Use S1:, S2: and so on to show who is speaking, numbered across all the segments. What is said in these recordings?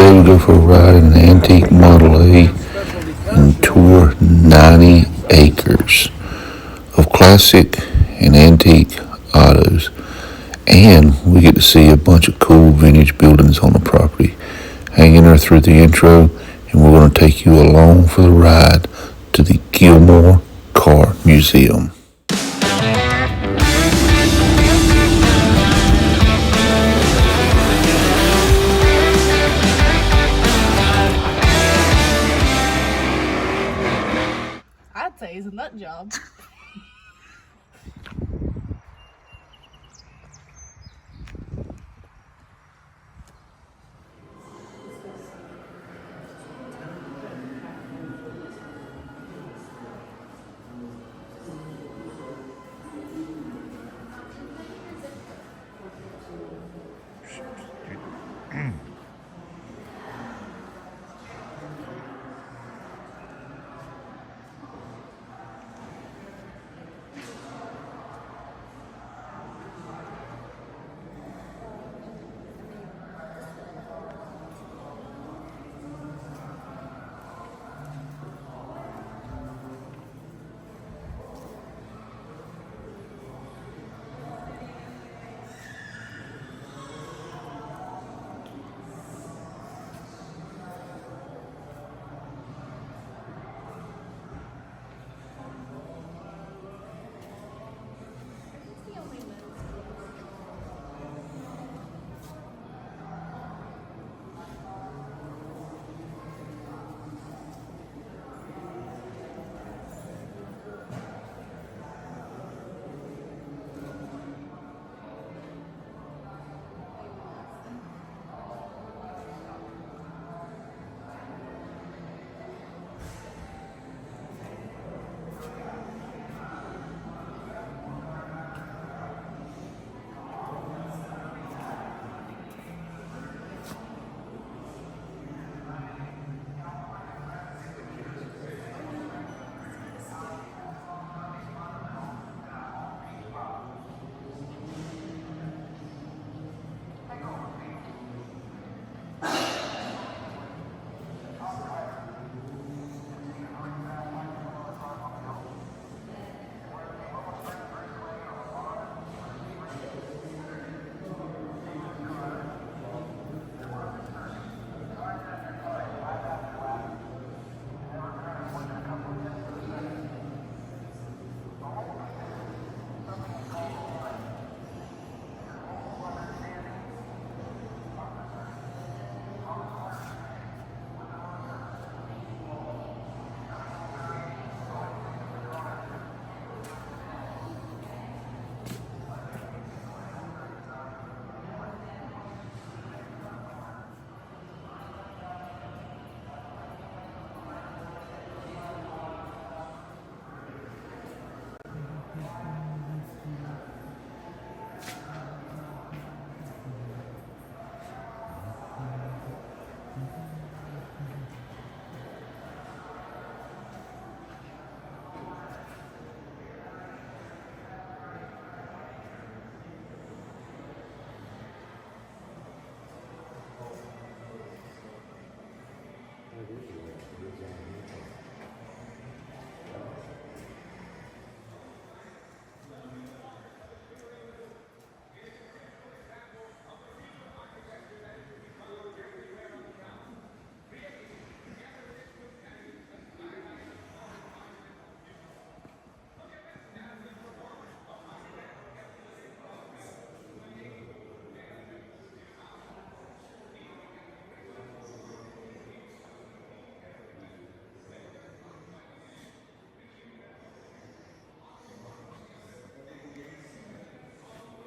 S1: Today we go for a ride in an antique Model A and tour 90 acres of classic and antique autos. And we get to see a bunch of cool vintage buildings on the property. Hang in there through the intro, and we're going to take you along for the ride to the Gilmore Car Museum.
S2: I'd say he's a nut job.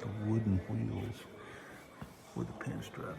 S1: The wooden wheels with a pinstripe.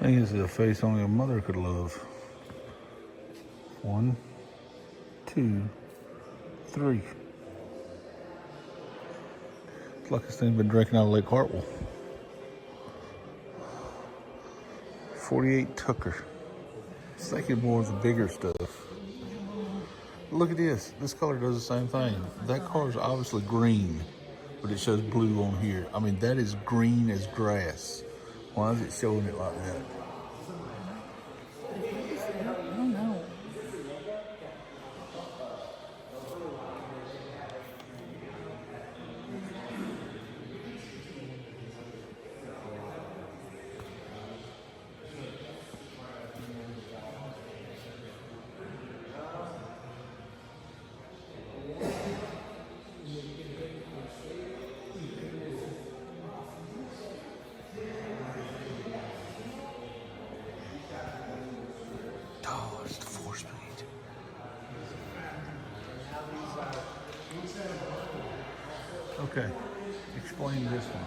S3: think this is a face only a mother could love. 1, 2, 3. It's like this thing's been drinking out of Lake Hartwell. 48 Tucker. I was thinking more of the bigger stuff. Look at this. This color does the same thing. That car is obviously green, but it shows blue on here. I mean, that is green as grass. Why is it showing it like that?
S2: I don't know.
S3: Oh, it's the 4-speed. Okay, explain this one.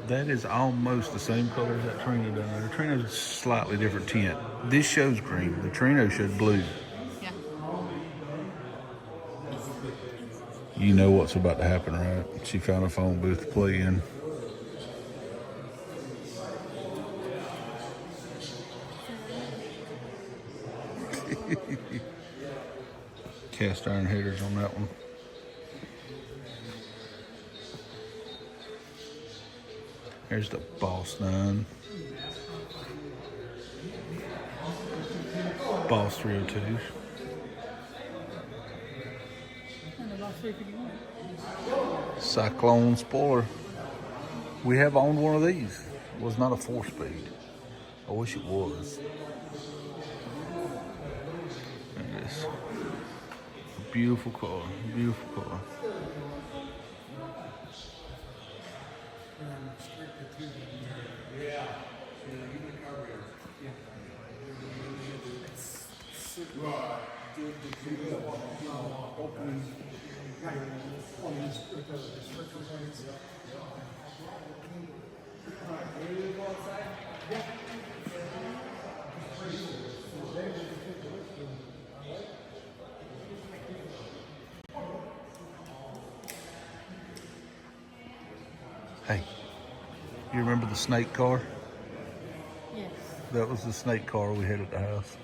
S3: That is almost the same color as that Trino down there. The Trino's a slightly different tint. This shows green. The Trino showed blue.
S2: Yeah.
S3: You know what's about to happen, right? She found a phone booth to play in. Cast iron headers on that one. There's the Boss 9. Boss 302s.
S2: And about 351.
S3: Cyclone spoiler. We have owned one of these. It was not a 4-speed. I wish it was. Look at this. Beautiful car. Beautiful car. Hey, you remember the snake car?
S2: Yes.
S3: That was the snake car we had at the house.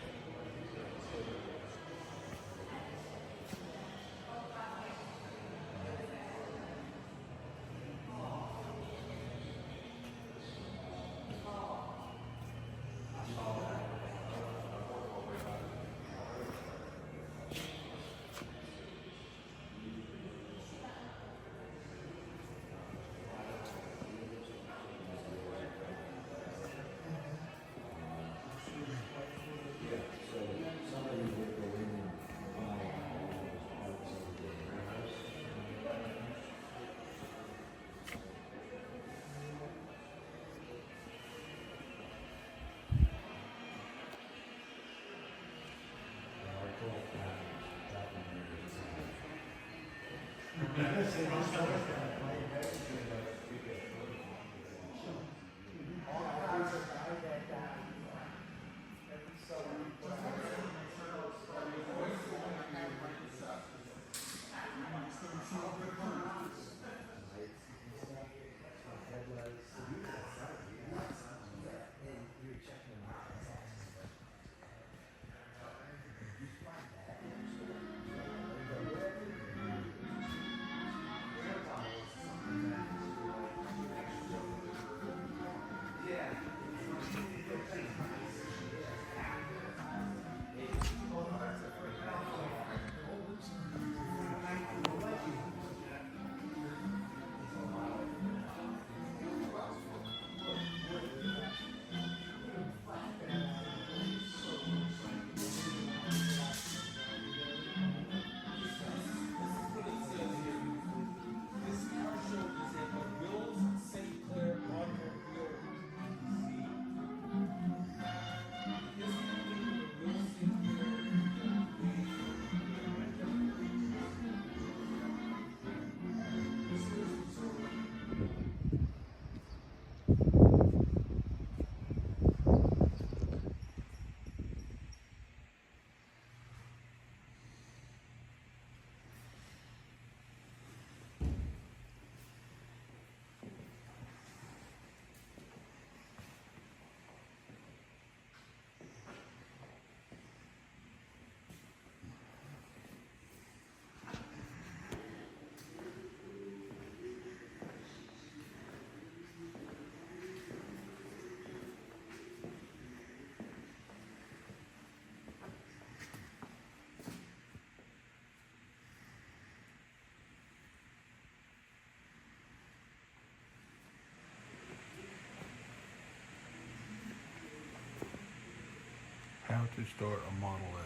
S3: to start a Model A.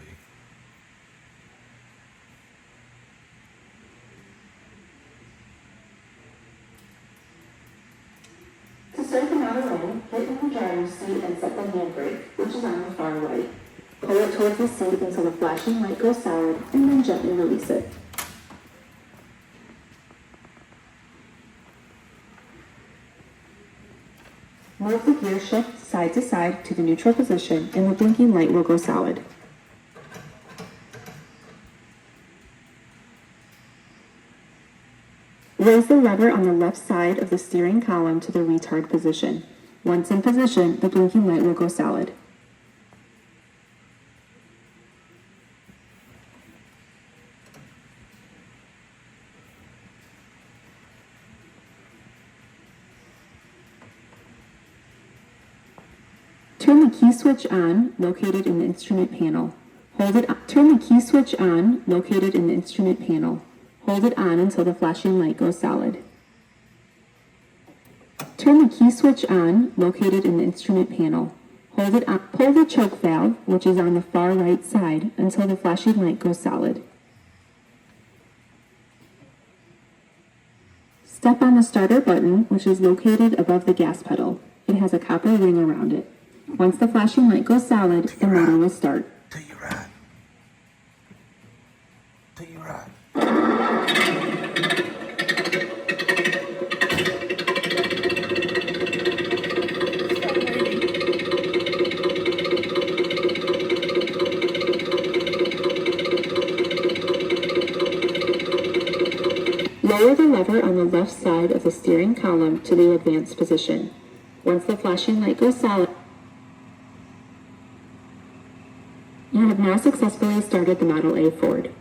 S4: To start the Model A, get in the driver's seat and set the handbrake, which is on the far right. Pull it towards the seat until the flashing light goes solid, and then gently release it. Move the gear shift side to side to the neutral position, and the blinking light will go solid. Raise the lever on the left side of the steering column to the retard position. Once in position, the blinking light will go solid. Turn the key switch on, located in the instrument panel. Turn the key switch on, located in the instrument panel. Hold it on until the flashing light goes solid. Turn the key switch on, located in the instrument panel. Hold it on. Pull the choke valve, which is on the far right side, until the flashing light goes solid. Step on the starter button, which is located above the gas pedal. It has a copper ring around it. Once the flashing light goes solid, the motor will start.
S3: Take your ride. Take your ride.
S4: Lower the lever on the left side of the steering column to the advanced position. Once the flashing light goes solid, you have now successfully started the Model A Ford.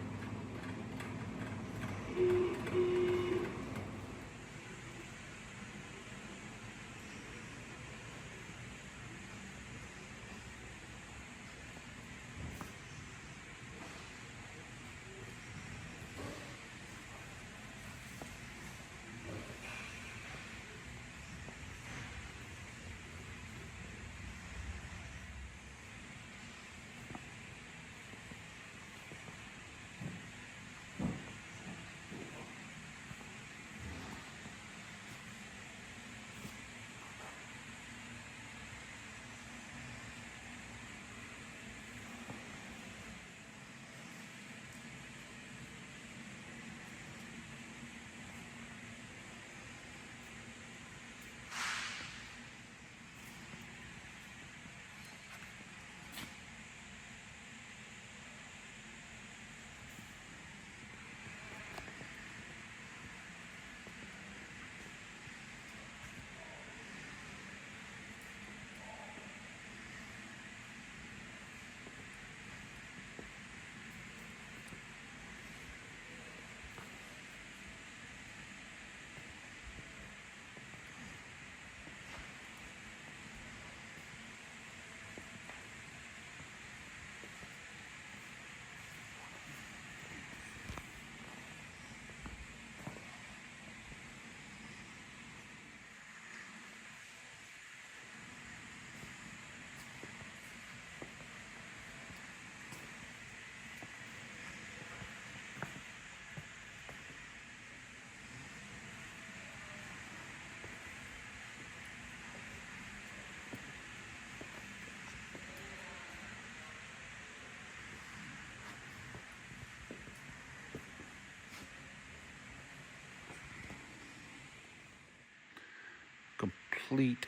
S3: Complete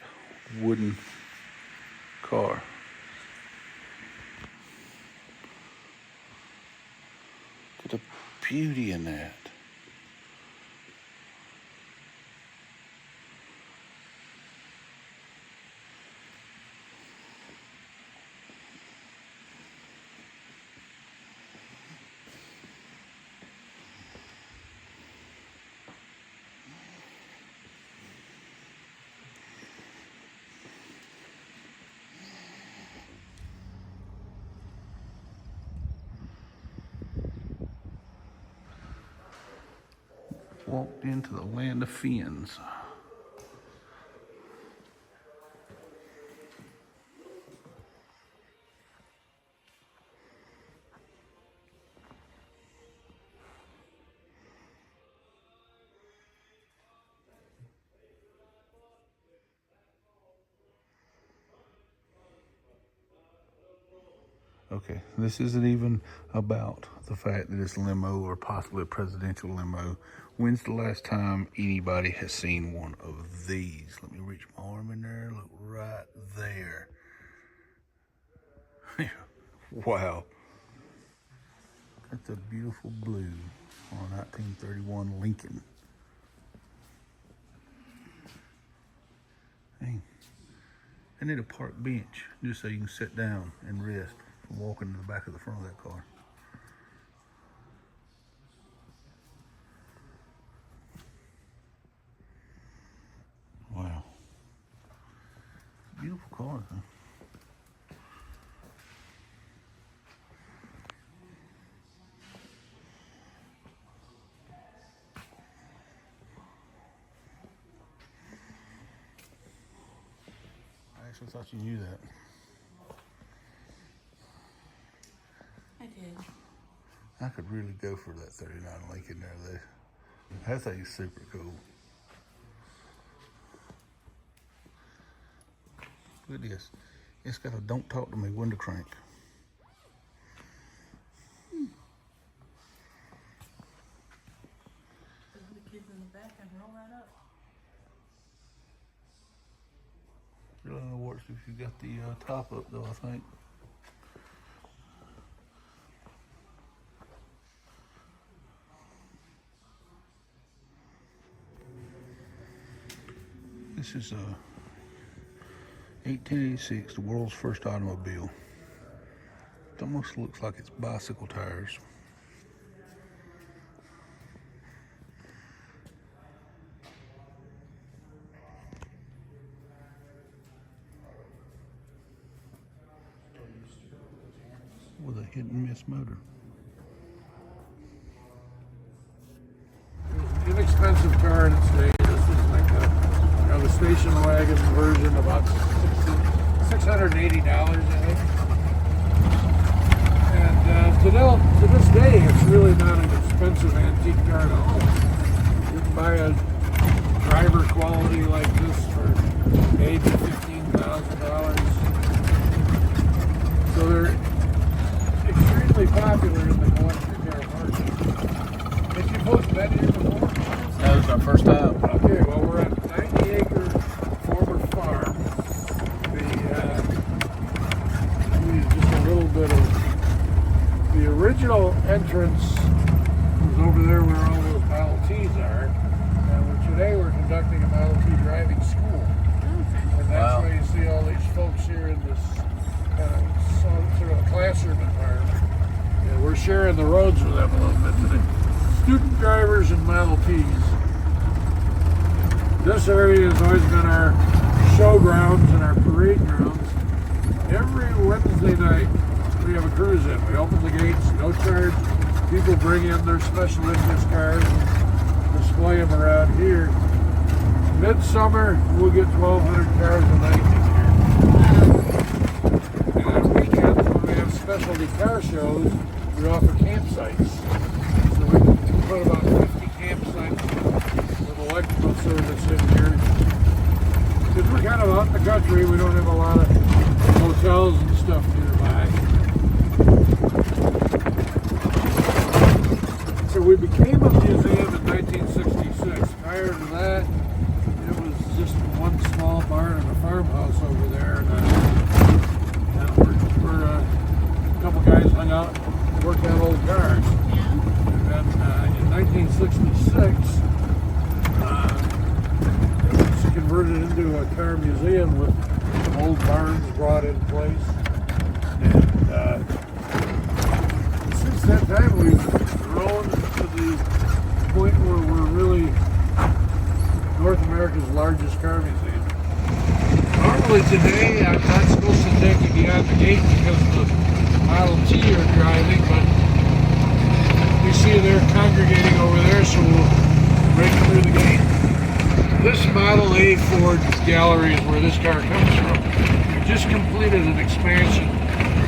S3: wooden car. Look at the beauty in that. Walked into the land of fiends. Okay, this isn't even about the fact that it's a limo or possibly a presidential limo. When's the last time anybody has seen one of these? Let me reach my arm in there. Look right there. Wow. That's a beautiful blue on a 1931 Lincoln. Hey, I need a park bench just so you can sit down and rest from walking to the back of the front of that car. Wow. Beautiful car, huh? I actually thought you knew that.
S2: I did.
S3: I could really go for that 39 Lincoln there, though. That thing's super cool. Look at this. It's got a "Don't Talk to Me" window crank.
S2: The kids in the back and roll that up.
S3: Really only works if you got the top up, though, I think. This is 1886, the world's first automobile. It almost looks like it's bicycle tires. With a hit and miss motor.
S5: It was an inexpensive car in its day. This was like the station wagon version, about $680, I think. And to this day, it's really not an expensive antique car at all. You can buy a driver quality like this for $8,000 to $15,000. So they're extremely popular in the collector car market. Did you folks been here before?
S3: That was our first time.
S5: Okay, well, we're at 90-acre former farm. Just a little bit of the original entrance was over there where all those Model Ts are. And today we're conducting a Model T driving school. And that's why you see all these folks here in this sort of classroom environment. Yeah, we're sharing the roads with them a little bit today. Student drivers and Model Ts. This area has always been our showgrounds and our parade grounds. Every Wednesday night we have a cruise in. We open the gates, no charge. People bring in their special interest cars and display them around here. Midsummer, we'll get 1,200 cars a night in here. And on weekends, when we have specialty car shows, we offer campsites. So we can put about 50 campsites with electrical service in here. Because we're kind of out in the country, we don't have a lot of hotels and stuff nearby. So we became a museum in 1966. Prior to that, it was just one small barn and a farmhouse over there. And we're a couple guys hung out and worked on old cars. And then in 1966, it was converted into a car museum with old barns brought in place. And since that time, we've grown to the point where we're really North America's largest car museum. Normally today, I'm not supposed to take you beyond the gate because the Model T are driving, but you see they're congregating over there, so we'll break through the gate. This Model A Ford gallery is where this car comes from. We just completed an expansion,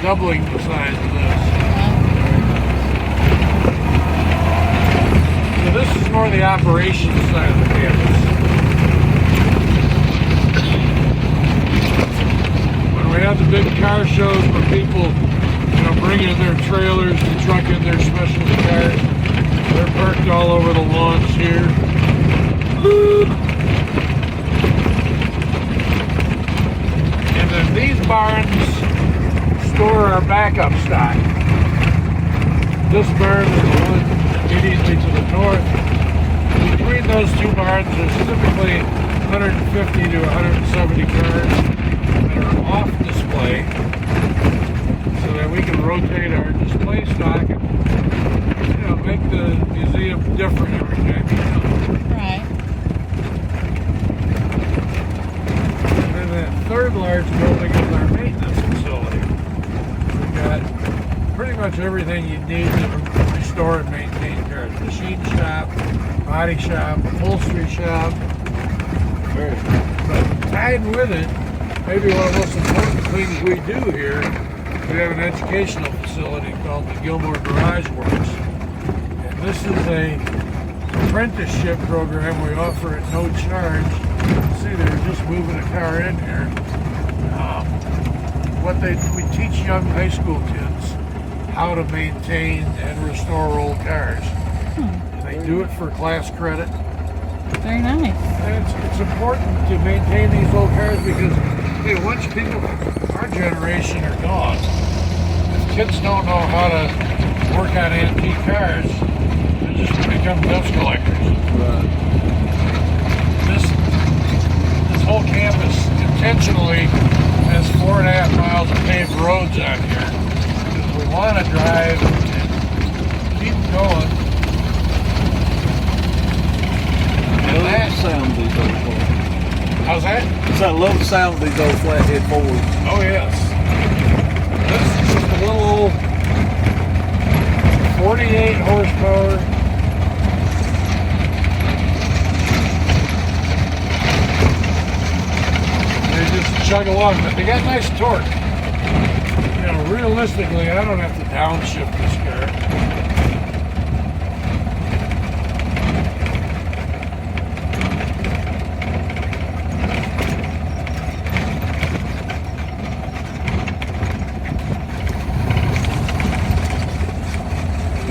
S5: doubling the size of this. So this is more the operations side of the campus. When we have the big car shows where people bringing their trailers and trucking their specialty cars. They're parked all over the lawns here. And then these barns store our backup stock. This barn is the one immediately to the north. Between those two barns, there's typically 150 to 170 cars that are off display, so that we can rotate our display stock and, make the museum different every time you come.
S2: Right.
S5: And then that third large building is our maintenance facility. We've got pretty much everything you need to restore and maintain cars. Machine shop, body shop, upholstery shop. But tied with it, maybe one of the most important things we do here, we have an educational facility called the Gilmore Garage Works. And this is a apprenticeship program we offer at no charge. See, they're just moving a car in here. We teach young high school kids how to maintain and restore old cars. They do it for class credit.
S2: Very nice.
S5: And it's important to maintain these old cars because once people, our generation are gone, if kids don't know how to work on antique cars, they just become dust collectors.
S3: Right.
S5: This whole campus intentionally has 4.5 miles of paved roads on here because we want to drive and keep going.
S3: I love the sound of these old Fords.
S5: How's that?
S3: So I love the sound of these old flathead Fords.
S5: Oh yes. This is just a little 48 horsepower. They just chug along, but they got nice torque. Realistically, I don't have to downshift this car.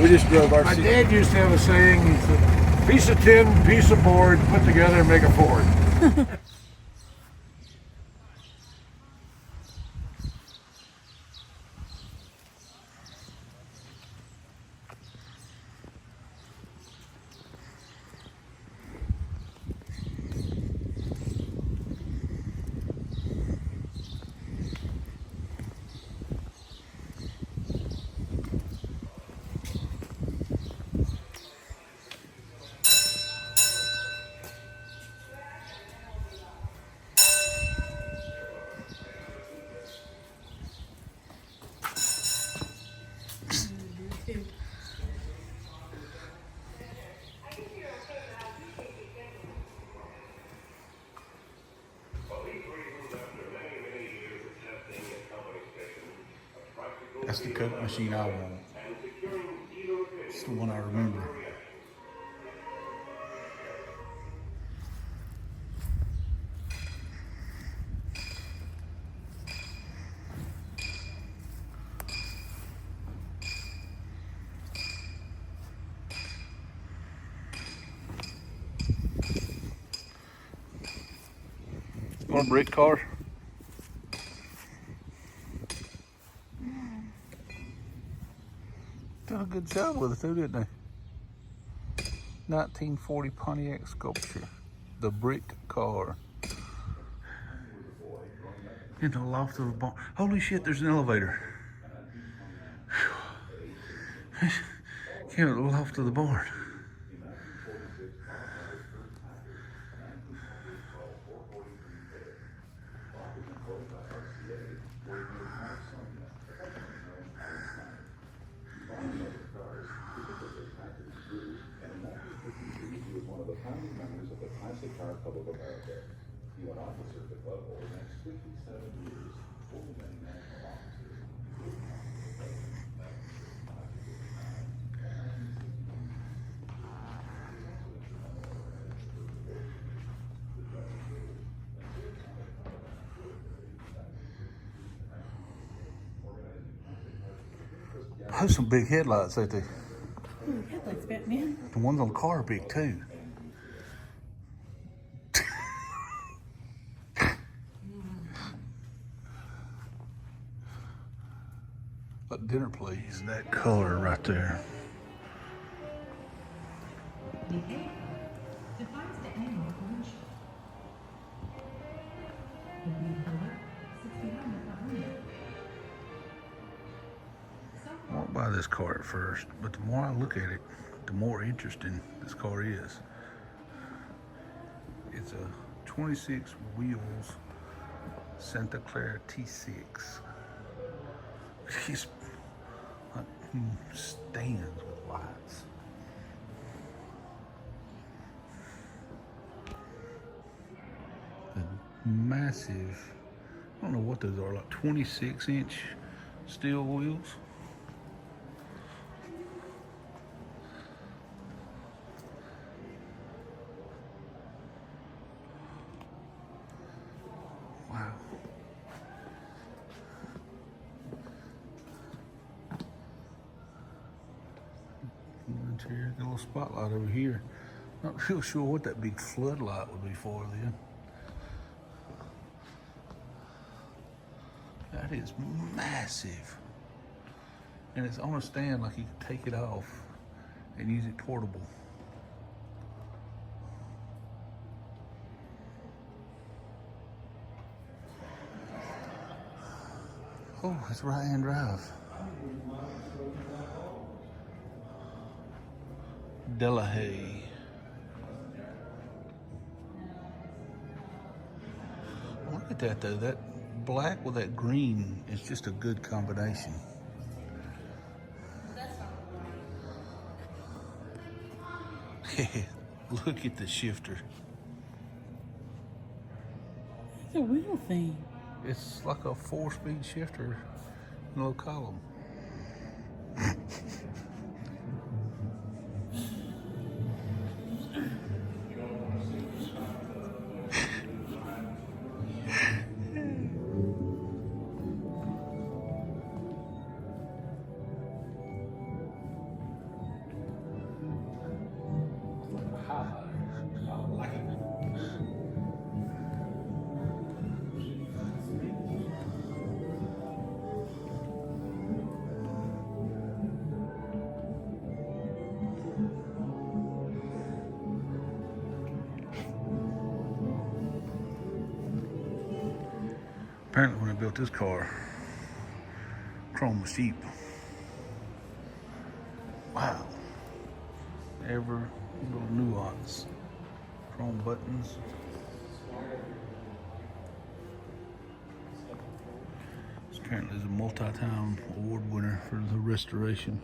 S3: We just drove our
S5: My dad used to have a saying, he said, piece of tin, piece of board, put together and make a Ford.
S3: That's the Coke machine I want. It's the one I remember. Want a brick car? Done a good job with it too, didn't they? 1940 Pontiac Sculpture. The brick car. In the loft of a barn. Holy shit, there's an elevator. Came at the loft of the barn. Those some big headlights, ain't they?
S2: Ooh, headlights, Batman.
S3: The ones on the car are big too. Like dinner, please. That color right there.
S6: Defines the angle of motion. The blue color, 6 feet on the front window.
S3: I won't buy this car at first, but the more I look at it, the more interesting this car is. It's a 26 wheels Santa Clara T6. It's like stands with lights. The massive, I don't know what those are, like 26-inch steel wheels. Wow. Interior, got a little spotlight over here. Not real sure what that big floodlight would be for then. That is massive. And it's on a stand, like you can take it off and use it portable. Oh, it's right-hand drive. Delahaye. Look at that though, that black with that green is just a good combination. Look at the shifter.
S2: It's a wheel thing.
S3: It's like a 4-speed shifter in a little column. Apparently when I built this car, chrome was cheap. Wow. Every little nuance. Chrome buttons. This apparently is a multi-time award winner for the restoration.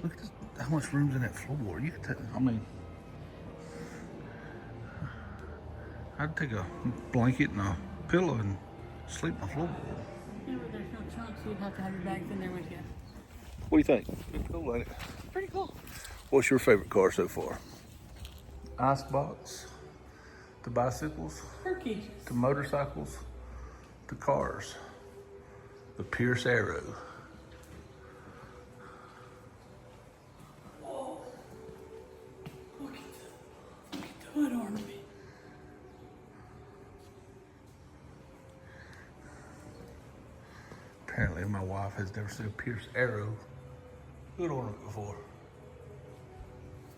S3: Look at this, how much room's in that floorboard. You could I mean, I'd take a blanket and a pillow and sleep on the floorboard.
S2: Yeah, but there's no trunk, so you'd have to have your bags in there with you.
S3: What do you think? It's cool, ain't it?
S2: Pretty cool.
S3: What's your favorite car so far? Icebox, to bicycles,
S2: Turkey.
S3: to motorcycles, to cars. The Pierce Arrow.
S2: Look at the hood ornament.
S3: Apparently my wife has never seen a Pierce Arrow hood ornament before.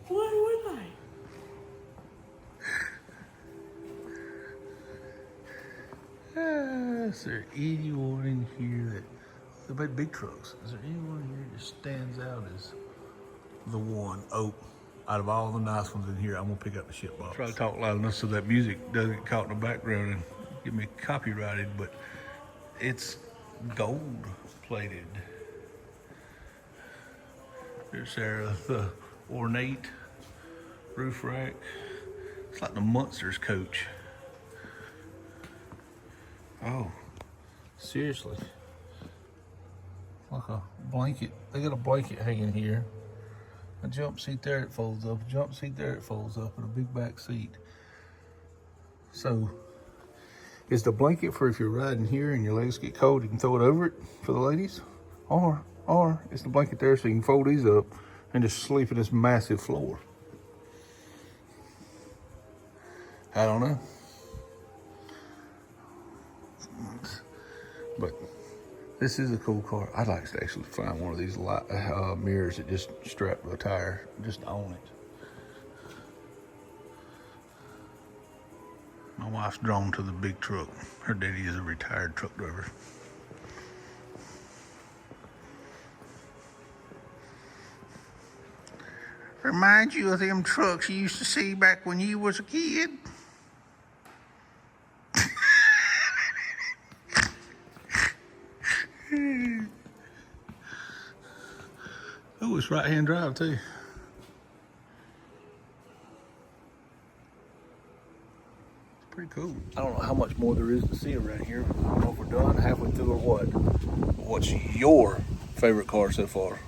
S2: Why would I?
S3: Is there anyone in here that, the big trucks, is there anyone here that stands out as the one? Oh, out of all the nice ones in here, I'm gonna pick up the shit box. Try to talk loud enough so that music doesn't get caught in the background and get me copyrighted, but it's gold plated. There's Sarah, the ornate roof rack. It's like the Munsters coach. Oh, seriously. Like a blanket. They got a blanket hanging here. A jump seat there, it folds up. A jump seat there, it folds up, and a big back seat. So, It's the blanket for if you're riding here and your legs get cold, you can throw it over it for the ladies. Or it's the blanket there so you can fold these up and just sleep in this massive floor. I don't know. But this is a cool car. I'd like to actually find one of these mirrors that just strap to a tire, just on it. My wife's drawn to the big truck. Her daddy is a retired truck driver. Remind you of them trucks you used to see back when you was a kid? Oh, it's right-hand drive too. Pretty cool. I don't know how much more there is to see around here. I don't know if we're done, halfway through or what. But what's your favorite car so far?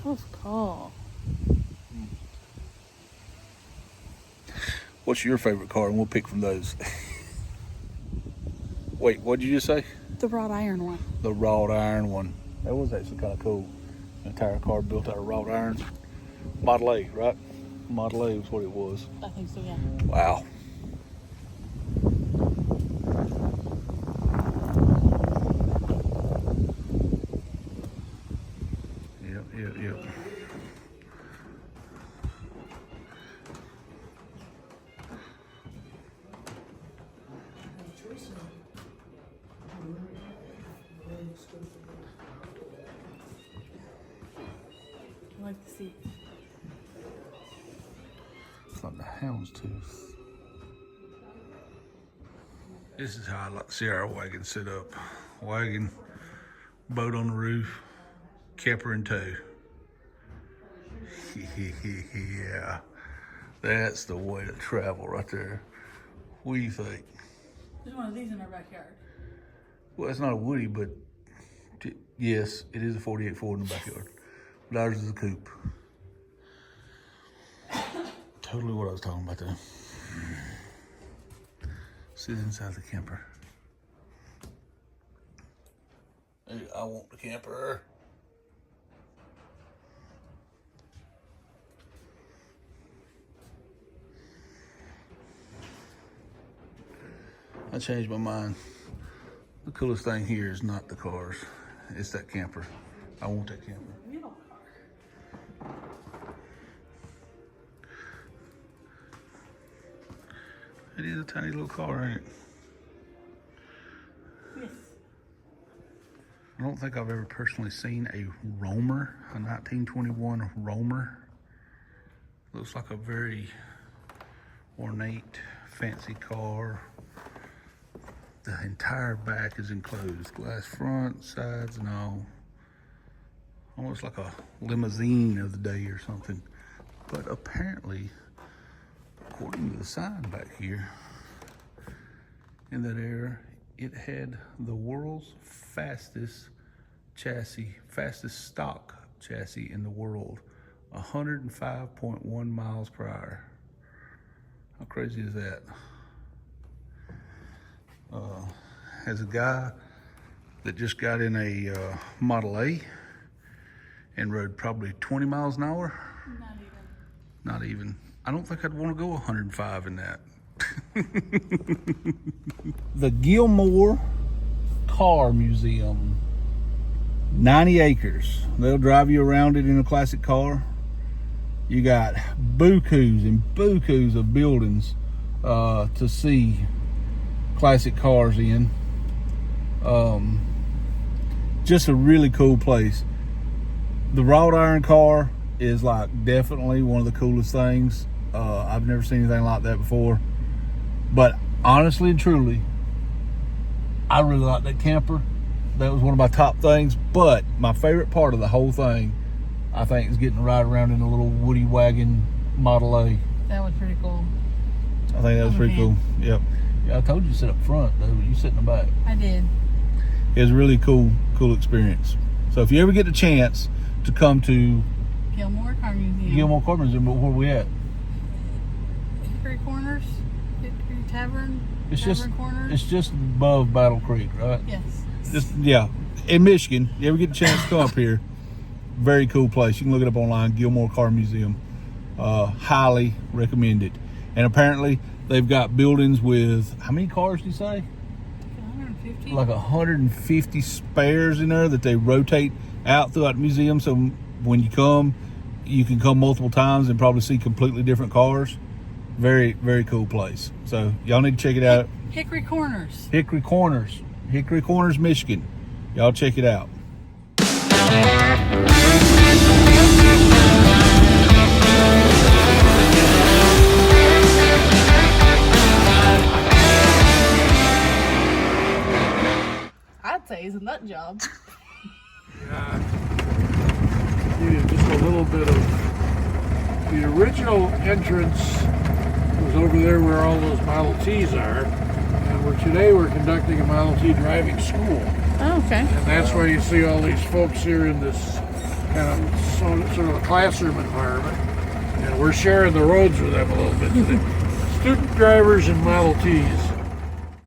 S2: Tough call.
S3: What's your favorite car? And we'll pick from those. Wait, what did you just say?
S2: The wrought iron one.
S3: The wrought iron one. That was actually kind of cool. An entire car built out of wrought iron. Model A, right? Model A was what it was.
S2: I think so, yeah.
S3: Wow. Yep.
S2: I like to see.
S3: It's like the houndstooth. This is how I like to see our wagon set up. Wagon, boat on the roof, camper in tow. Yeah, that's the way to travel right there. What do you think?
S2: There's one of these in our backyard.
S3: Well, it's not a Woody, but yes, it is a 48 Ford in the backyard. But ours is a coupe. Totally what I was talking about there. Sit inside the camper. Hey, I want the camper. I changed my mind. The coolest thing here is not the cars. It's that camper. I want that camper.
S2: Middle car.
S3: It is a tiny little car, ain't it?
S2: Yes.
S3: I don't think I've ever personally seen a Roamer, a 1921 Roamer. Looks like a very ornate, fancy car. The entire back is enclosed. Glass front, sides, and all. Almost like a limousine of the day or something. But apparently, according to the sign back here, in that era, it had the world's fastest chassis, fastest stock chassis in the world, 105.1 miles per hour. How crazy is that? As a guy that just got in a Model A and rode probably 20 miles an hour. Not even. I don't think I'd want to go 105 in that. The Gilmore Car Museum, 90 acres. They'll drive you around it in a classic car. You got bukus and bukus of buildings to see classic cars in. Just a really cool place. The wrought iron car is like definitely one of the coolest things. I've never seen anything like that before. But honestly and truly, I really like that camper. That was one of my top things. But my favorite part of the whole thing, I think, is getting to ride around in a little Woody wagon Model A.
S2: That was pretty cool.
S3: I think that was pretty cool. Yep. Yeah, I told you to sit up front, though, but you sit in the back.
S2: I did.
S3: It was a really cool experience. So if you ever get the chance to come to
S2: Gilmore Car Museum.
S3: Gilmore Car Museum, where are we at?
S2: Hickory Corners? Hickory Tavern?
S3: It's
S2: Tavern Corners?
S3: it's just above Battle Creek, right?
S2: Yes.
S3: Just yeah, in Michigan. You ever get a chance to come up here? Very cool place. You can look it up online. Gilmore Car Museum. Highly recommend it. And apparently they've got buildings with how many cars do you say?
S2: 150.
S3: Like 150 spares in there that they rotate out throughout the museum. So when you come, you can come multiple times and probably see completely different cars. Very, very cool place. So y'all need to check it out.
S2: Hickory Corners.
S3: Hickory Corners, Michigan. Y'all check it out.
S2: I'd say he's a nut job.
S5: Give you just a little bit of the original entrance was over there where all those Model Ts are, and today we're conducting a Model T driving school,
S2: Oh, okay.
S5: and that's why you see all these folks here in this kind of sort of a classroom environment, and we're sharing the roads with them a little bit today. Student drivers and Model Ts.